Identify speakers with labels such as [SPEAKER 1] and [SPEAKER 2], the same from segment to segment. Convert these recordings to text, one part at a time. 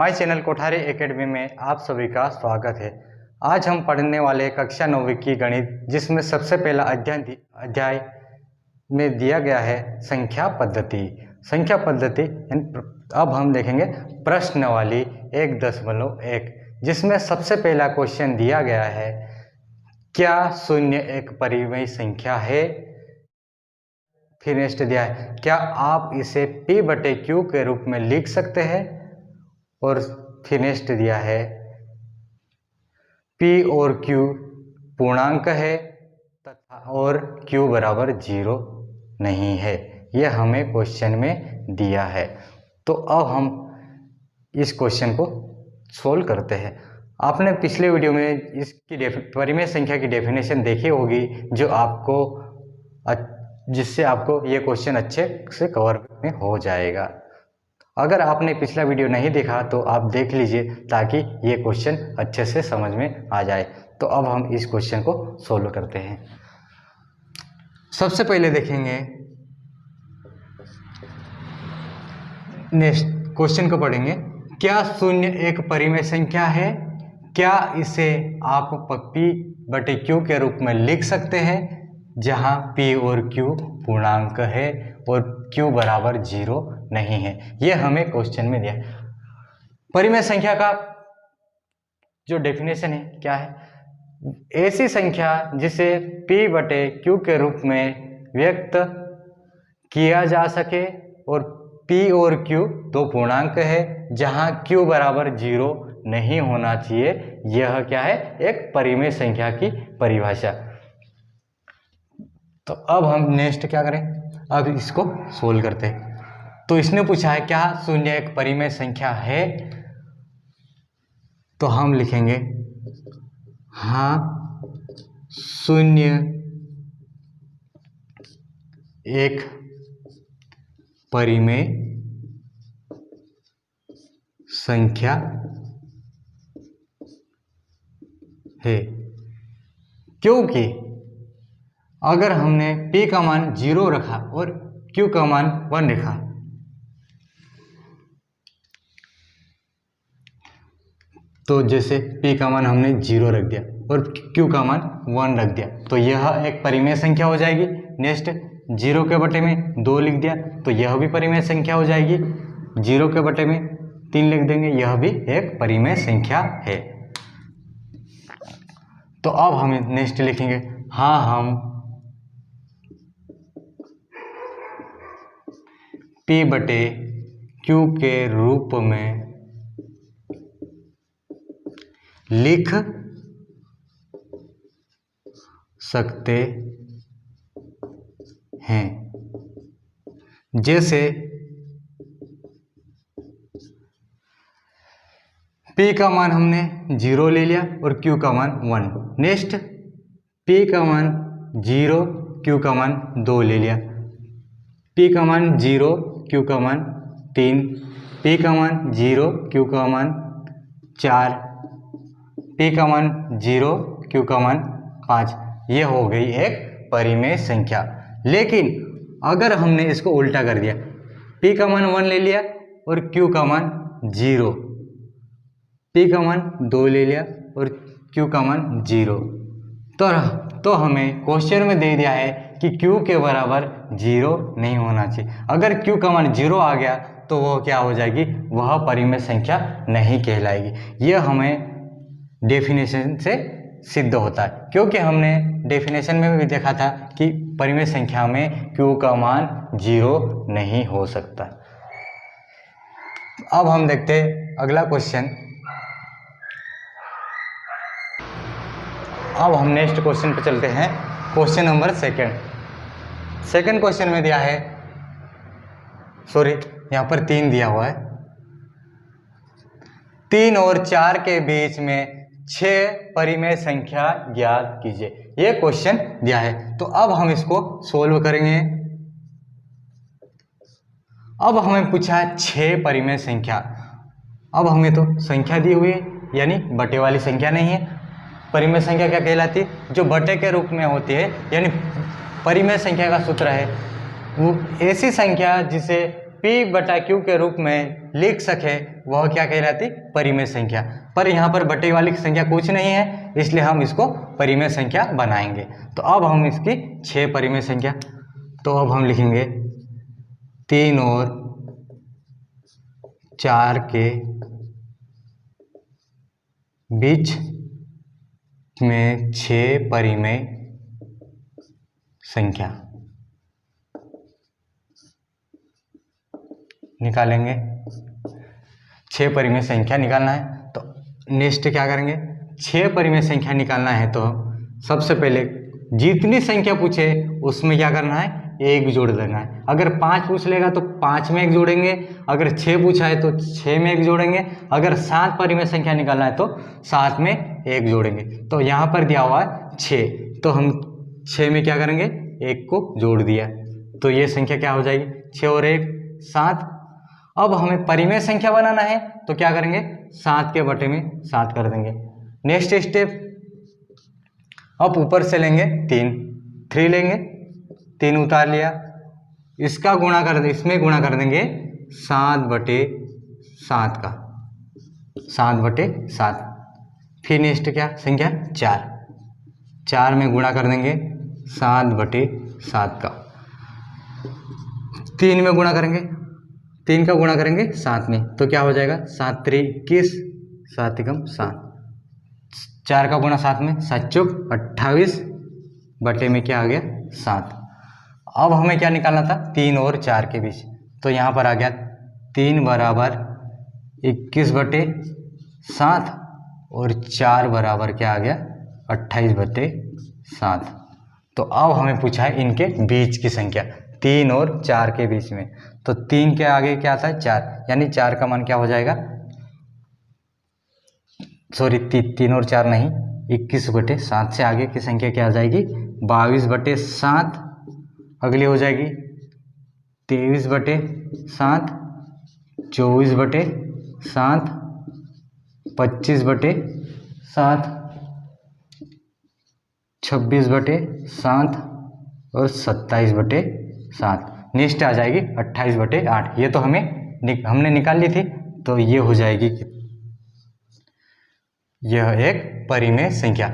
[SPEAKER 1] My channel Kothari academy में आप सभी का स्वागत है। आज हम पढ़ने वाले कक्षा 9वीं की गणित, जिसमें सबसे पहला अध्याय में दिया गया है संख्या पद्धति। संख्या पद्धति अब हम देखेंगे प्रश्नावली 1.1, जिसमें सबसे पहला क्वेश्चन दिया गया है, क्या शून्य एक परिमेय संख्या है। फिर नेक्स्ट दिया है, क्या आप इसे P/Q के रूप में लिख सकते हैं। और फिर नेक्स्ट दिया है, P और Q पूर्णांक है तथा और Q बराबर 0 नहीं है। यह हमें क्वेश्चन में दिया है। तो अब हम इस क्वेश्चन को सोल्व करते हैं। आपने पिछले वीडियो में इसकी परिमेय संख्या की डेफिनेशन देखी होगी, जिससे आपको ये क्वेश्चन अच्छे से कवर में हो जाएगा। अगर आपने पिछला वीडियो नहीं देखा तो आप देख लीजिए, ताकि ये क्वेश्चन अच्छे से समझ में आ जाए। तो अब हम इस क्वेश्चन को सोल्व करते हैं। सबसे पहले देखेंगे, नेक्स्ट क्वेश्चन को पढ़ेंगे, क्या शून्य एक परिमेय संख्या है। क्या इसे आप P/Q के रूप में लिख सकते हैं, जहां P और Q पूर्णांक है और Q बराबर 0 नहीं है। यह हमें क्वेश्चन में दिया। परिमेय संख्या का जो डेफिनेशन है क्या है, ऐसी संख्या जिसे P/Q के रूप में व्यक्त किया जा सके और P और Q दो पूर्णांक है, जहां Q बराबर 0 नहीं होना चाहिए। यह क्या है, एक परिमेय संख्या की परिभाषा। तो अब हम नेक्स्ट क्या करें, अब इसको सोल्व करते हैं। तो इसने पूछा है, क्या शून्य एक परिमेय संख्या है। तो हम लिखेंगे, हाँ शून्य एक परिमेय संख्या है, क्योंकि अगर हमने P का मान 0 रखा और Q का मान 1 रखा, तो जैसे P का मान हमने 0 रख दिया और Q का मान 1 रख दिया, तो यह एक परिमेय संख्या हो जाएगी। नेक्स्ट 0 के बटे में 2 लिख दिया, तो यह भी परिमेय संख्या हो जाएगी। 0 के बटे में 3 लिख देंगे, यह भी एक परिमेय संख्या है। तो अब हम नेक्स्ट लिखेंगे, हाँ हम P/Q के रूप में लिख सकते हैं, जैसे P का मान हमने 0 ले लिया और Q का मान 1। नेक्स्ट P का मान 0, Q का मान 2 ले लिया। P का मान 0, Q का मान 3, P का मान 0, Q का मान 4, P का मान 0, Q का मान 5। यह हो गई एक परिमेय संख्या। लेकिन अगर हमने इसको उल्टा कर दिया, P का मान 1 ले लिया और Q का मान 0, P का मान 2 ले लिया और Q का मान 0, तो हमें क्वेश्चन में दे दिया है कि Q के बराबर 0 नहीं होना चाहिए। अगर Q का मान 0 आ गया तो वो क्या हो जाएगी, वह परिमेय संख्या नहीं कहलाएगी। यह हमें डेफिनेशन से सिद्ध होता है, क्योंकि हमने डेफिनेशन में भी देखा था कि परिमेय संख्या में Q का मान 0 नहीं हो सकता। अब हम देखते हैं अगला क्वेश्चन। अब हम नेक्स्ट क्वेश्चन पे चलते हैं, क्वेश्चन नंबर सेकंड क्वेश्चन में दिया है, सॉरी यहाँ पर 3 दिया हुआ है, 3 और 4 के बीच में 6 परिमेय संख्या ज्ञात कीजिए। ये क्वेश्चन दिया है। तो अब हम इसको सोल्व करेंगे। अब हमें पूछा है 6 परिमेय संख्या। अब हमें तो संख्या दी हुई है, यानी बटे वाली संख्या नहीं है। परिमेय संख्या क्या कहलाती है, जो बटे के रूप में होती है, यानी परिमेय संख्या का सूत्र है वो ऐसी संख्या जिसे P/Q के रूप में लिख सके वह क्या कहलाती? परिमेय संख्या। पर यहाँ पर बटे वाली संख्या कुछ नहीं है, इसलिए हम इसको परिमेय संख्या बनाएंगे। तो अब हम इसकी 6 परिमेय संख्या, तो अब हम लिखेंगे 3 और 4 के बीच में 6 परिमेय संख्या निकालेंगे। 6 परिमेय संख्या निकालना है, तो नेक्स्ट क्या करेंगे? 6 परिमेय संख्या निकालना है तो सबसे पहले जितनी संख्या पूछे उसमें क्या करना है? 1 जोड़ देना है। अगर 5 पूछ लेगा तो 5 में 1 जोड़ेंगे, अगर 6 पूछा है तो 6 में 1 जोड़ेंगे, अगर 7 परिमेय संख्या निकालना है तो 7 में 1 जोड़ेंगे। तो यहाँ पर दिया हुआ है 6, तो हम 6 में क्या करेंगे? 1 को जोड़ दिया, तो ये संख्या क्या हो जाएगी? 6 और 1 7। अब हमें परिमेय संख्या बनाना है तो क्या करेंगे? 7 के बटे में 7 कर देंगे। नेक्स्ट स्टेप, अब ऊपर से लेंगे 3 लेंगे, 3 उतार लिया, इसका गुणा कर दे, इसमें गुणा कर देंगे 7/7 का, 7/7। फिर नेक्स्ट क्या संख्या? 4 में गुणा कर देंगे 7/7 का। 3 में गुणा करेंगे, 3 का गुणा करेंगे 7 में, तो क्या हो जाएगा? 7 3 21, 7 एकम 7। 4 का गुणा 7 में, 7 चौक 28, बटे में क्या आ गया? 7। अब हमें क्या निकालना था? 3 और 4 के बीच, तो यहाँ पर आ गया 3 बराबर 21/7 और 4 बराबर क्या आ गया? 28/7। तो अब हमें पूछा है इनके बीच की संख्या, 3 और 4 के बीच में, तो 3 के आगे क्या आता है? 4, यानी 4 का मान क्या हो जाएगा? सॉरी 3 और 4 नहीं, 21/7 से आगे की संख्या क्या आ जाएगी? 22/7। अगली हो जाएगी 23/7, 24/7, 25/7, 26/7 और 27/7। नेक्स्ट आ जाएगी 28/8। ये तो हमने निकाल ली थी, तो ये हो जाएगी, यह एक परिमेय संख्या।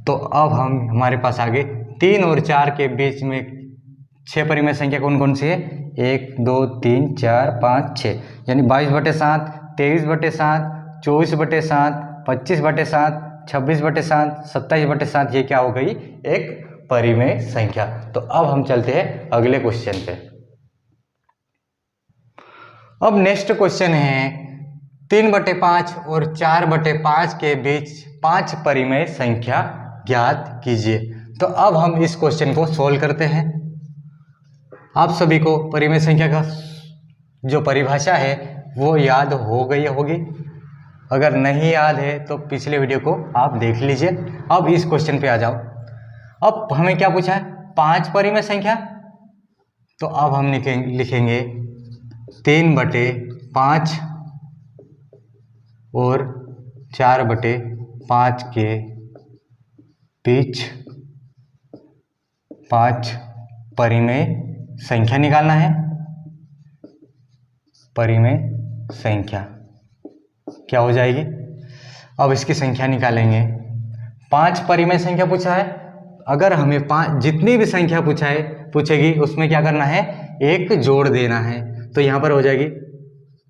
[SPEAKER 1] तो अब हमारे पास आगे 3 और 4 के बीच में 6 परिमेय संख्या कौन कौन सी है? 1 2 3 4 5 6, यानी 22/7, 23/7, 24/7, 25/7, 26/7, 27/7। ये क्या हो गई? एक परिमेय संख्या। तो अब हम चलते हैं अगले क्वेश्चन पे। अब नेक्स्ट क्वेश्चन है 3/5 और 4/5 के बीच 5 परिमेय संख्या ज्ञात कीजिए। तो अब हम इस क्वेश्चन को सोल्व करते हैं। आप सभी को परिमेय संख्या का जो परिभाषा है वो याद हो गई होगी, अगर नहीं याद है तो पिछले वीडियो को आप देख लीजिए। अब इस क्वेश्चन पे आ जाओ। अब हमें क्या पूछा है? 5 परिमेय संख्या, तो अब हम लिखेंगे 3/5 और 4/5 के बीच 5 परिमेय संख्या निकालना है। परिमेय संख्या क्या हो जाएगी? अब इसकी संख्या निकालेंगे। 5 परिमेय संख्या पूछा है, अगर हमें 5 जितनी भी संख्या पूछेगी उसमें क्या करना है? 1 जोड़ देना है। तो यहाँ पर हो जाएगी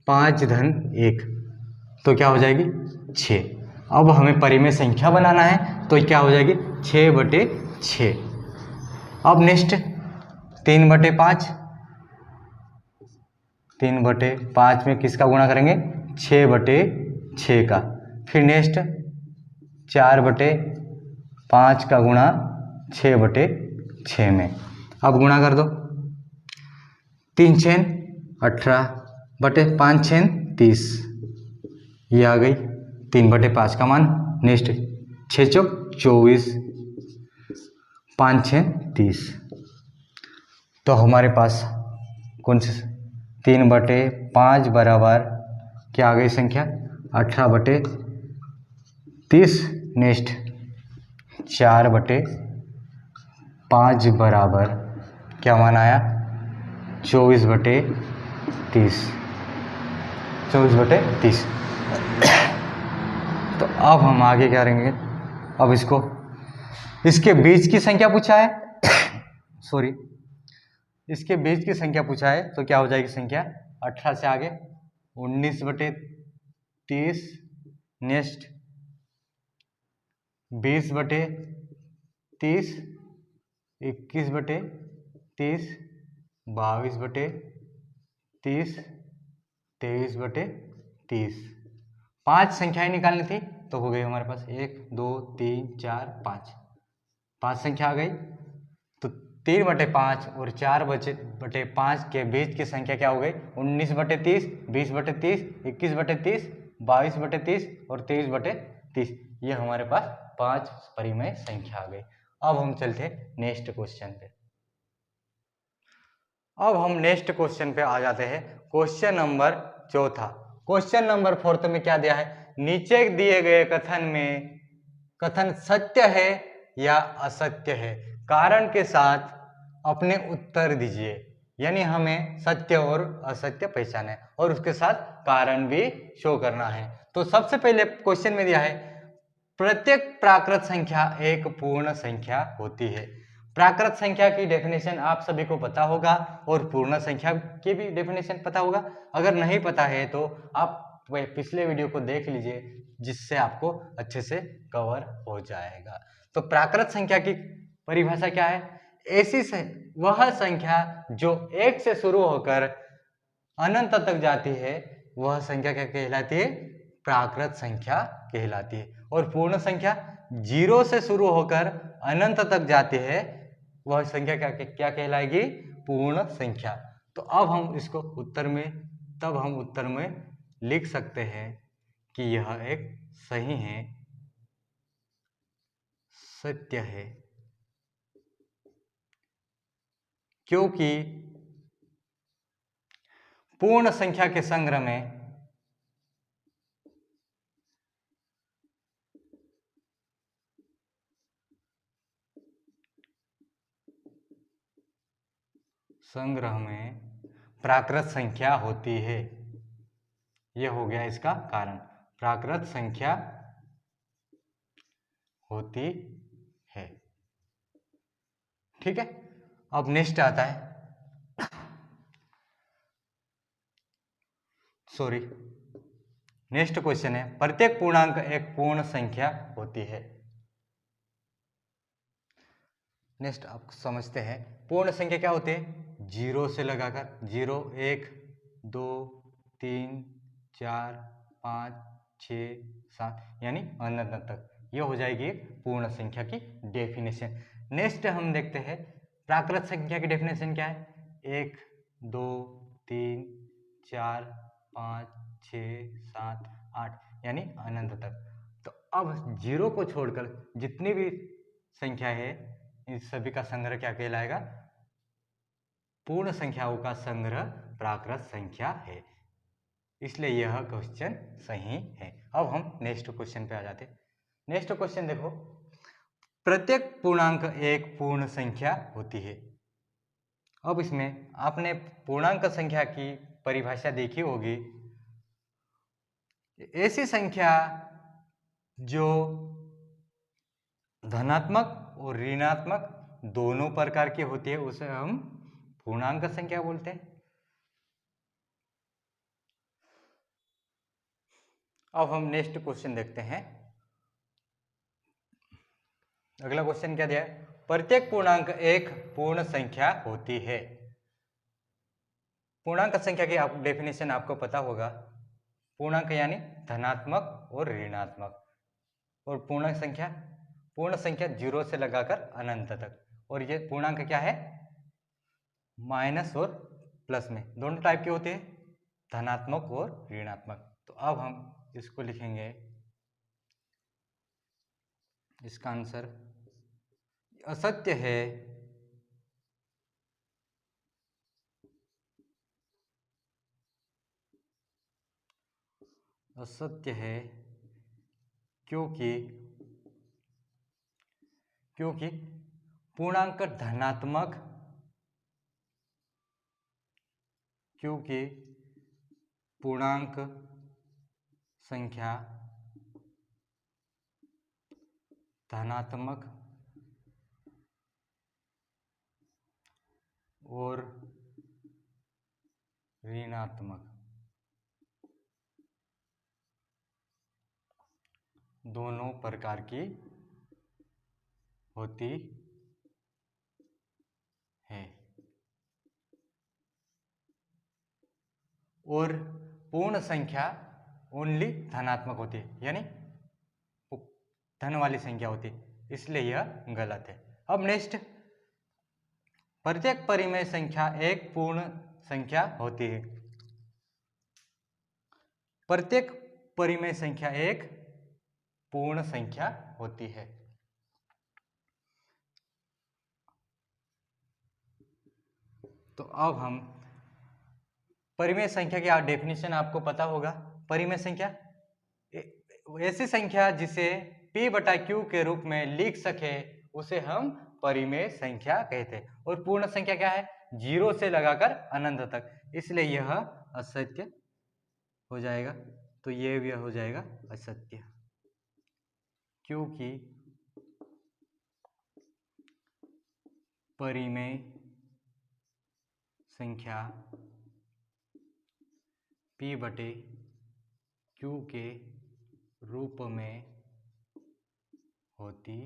[SPEAKER 1] 5 धन 1, तो क्या हो जाएगी? 6। अब हमें परिमेय संख्या बनाना है, तो क्या हो जाएगी? 6/6। अब नेक्स्ट 3/5, 3/5 में किसका गुणा करेंगे? 6/6 का। फिर नेक्स्ट 4/5 का गुणा 6/6 में। अब गुणा कर दो, 3 6 18 बटे 5 6 30, ये आ गई 3/5 का मान। नेक्स्ट 6 चौक 24, 5 6 30। तो हमारे पास कौन सी 3/5 बराबर क्या आ गई संख्या? 18/30। नेक्स्ट 4/5 बराबर क्या मान आया? 24/30। 30, 24/30। तो अब हम आगे क्या करेंगे, अब इसके बीच की संख्या पूछा है सॉरी, इसके बीच की संख्या पूछा है, तो क्या हो जाएगी संख्या 18 से आगे 19/30, नेक्स्ट 20/30, 21/30, 22/30, 23/30। 5 संख्याएं निकालनी थी, तो हो गई हमारे पास 1 2 3 4 5, 5 संख्या आ गई। तो 3/5 और 4/5 के बीच की संख्या क्या हो गई, 19/30, 20/30, 21/30, 22/30 और 23/30। ये हमारे पास 5 परिमेय संख्या आ गई। अब हम चलते नेक्स्ट क्वेश्चन पे। अब हम नेक्स्ट क्वेश्चन पे आ जाते हैं, क्वेश्चन नंबर 4। क्वेश्चन नंबर 4 में क्या दिया है, नीचे दिए गए कथन में कथन सत्य है या असत्य है, कारण के साथ अपने उत्तर दीजिए। यानी हमें सत्य और असत्य पहचाना है और उसके साथ कारण भी शो करना है। तो सबसे पहले क्वेश्चन में दिया है, प्रत्येक प्राकृत संख्या एक पूर्ण संख्या होती है। प्राकृत संख्या की डेफिनेशन आप सभी को पता होगा और पूर्ण संख्या की भी डेफिनेशन पता होगा। अगर नहीं पता है तो आप पिछले वीडियो को देख लीजिए, जिससे आपको अच्छे से कवर हो जाएगा। तो प्राकृत संख्या की परिभाषा क्या है, ऐसी वह संख्या जो 1 से शुरू होकर अनंत तक जाती है, वह संख्या क्या कहलाती है, प्राकृत संख्या कहलाती है। और पूर्ण संख्या 0 से शुरू होकर अनंत तक जाती है, वह संख्या क्या कहलाएगी, पूर्ण संख्या। तो अब हम इसको उत्तर में लिख सकते हैं कि यह एक सही है, सत्य है, क्योंकि पूर्ण संख्या के संग्रह में प्राकृत संख्या होती है। यह हो गया इसका कारण, प्राकृत संख्या होती है। ठीक है, अब नेक्स्ट आता है, नेक्स्ट क्वेश्चन है, प्रत्येक पूर्णांक एक पूर्ण संख्या होती है। नेक्स्ट आप समझते हैं, पूर्ण संख्या क्या होती है, 0 से लगाकर 0 1 2 3 4 5 6 7 यानी अनंत तक, यह हो जाएगी पूर्ण संख्या की डेफिनेशन। नेक्स्ट हम देखते हैं, प्राकृत संख्या की डेफिनेशन क्या है, 1 2 3 4 5 6 7 8 यानी अनंत तक। तो अब 0 को छोड़कर जितनी भी संख्या है, इन सभी का संग्रह क्या कहलाएगा, पूर्ण संख्याओं का संग्रह प्राकृत संख्या है। इसलिए यह क्वेश्चन सही है। अब हम नेक्स्ट क्वेश्चन पे आ जाते हैं। नेक्स्ट क्वेश्चन देखो, प्रत्येक पूर्णांक एक पूर्ण संख्या होती है। अब इसमें आपने पूर्णांक संख्या की परिभाषा देखी होगी, ऐसी संख्या जो धनात्मक और ऋणात्मक दोनों प्रकार की होती है, उसे हम पूर्णांक संख्या बोलते हैं। अब हम नेक्स्ट क्वेश्चन देखते हैं। अगला क्वेश्चन क्या दिया है, प्रत्येक पूर्णांक एक पूर्ण संख्या होती है। पूर्णांक संख्या की डेफिनेशन आपको पता होगा, पूर्णांक यानी धनात्मक और ऋणात्मक, और पूर्ण संख्या 0 से लगाकर अनंत तक। और ये पूर्णांक क्या है, माइनस और प्लस में दोनों टाइप के होते हैं, धनात्मक और ऋणात्मक। तो अब हम इसको लिखेंगे, इसका आंसर असत्य है, असत्य है, क्योंकि पूर्णांक धनात्मक q की पूर्णांक संख्या धनात्मक और ऋणात्मक दोनों प्रकार की होती है और पूर्ण संख्या ओनली धनात्मक होती है, यानी धन वाली संख्या होती है, इसलिए यह गलत है। अब नेक्स्ट, प्रत्येक परिमेय संख्या एक पूर्ण संख्या होती है। प्रत्येक परिमेय संख्या एक पूर्ण संख्या होती है। तो अब हम परिमेय संख्या की डेफिनेशन आपको पता होगा। परिमेय संख्या ऐसी संख्या जिसे p बटा q के रूप में लिख सके उसे हम परिमेय संख्या कहते हैं। और पूर्ण संख्या क्या है? 0 से लगाकर अनंत तक, इसलिए यह असत्य हो जाएगा। तो ये भी हो जाएगा असत्य, क्योंकि परिमेय संख्या p बटे q के रूप में होती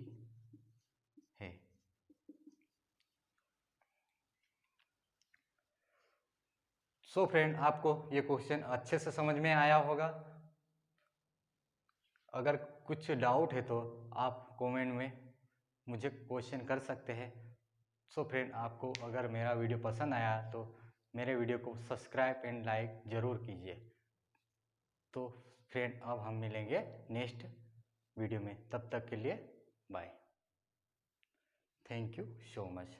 [SPEAKER 1] है। सो फ्रेंड, आपको ये क्वेश्चन अच्छे से समझ में आया होगा। अगर कुछ डाउट है तो आप कमेंट में मुझे क्वेश्चन कर सकते हैं। सो फ्रेंड, आपको अगर मेरा वीडियो पसंद आया तो मेरे वीडियो को सब्सक्राइब एंड लाइक ज़रूर कीजिए। तो फ्रेंड, अब हम मिलेंगे नेक्स्ट वीडियो में, तब तक के लिए bye. Thank you so much.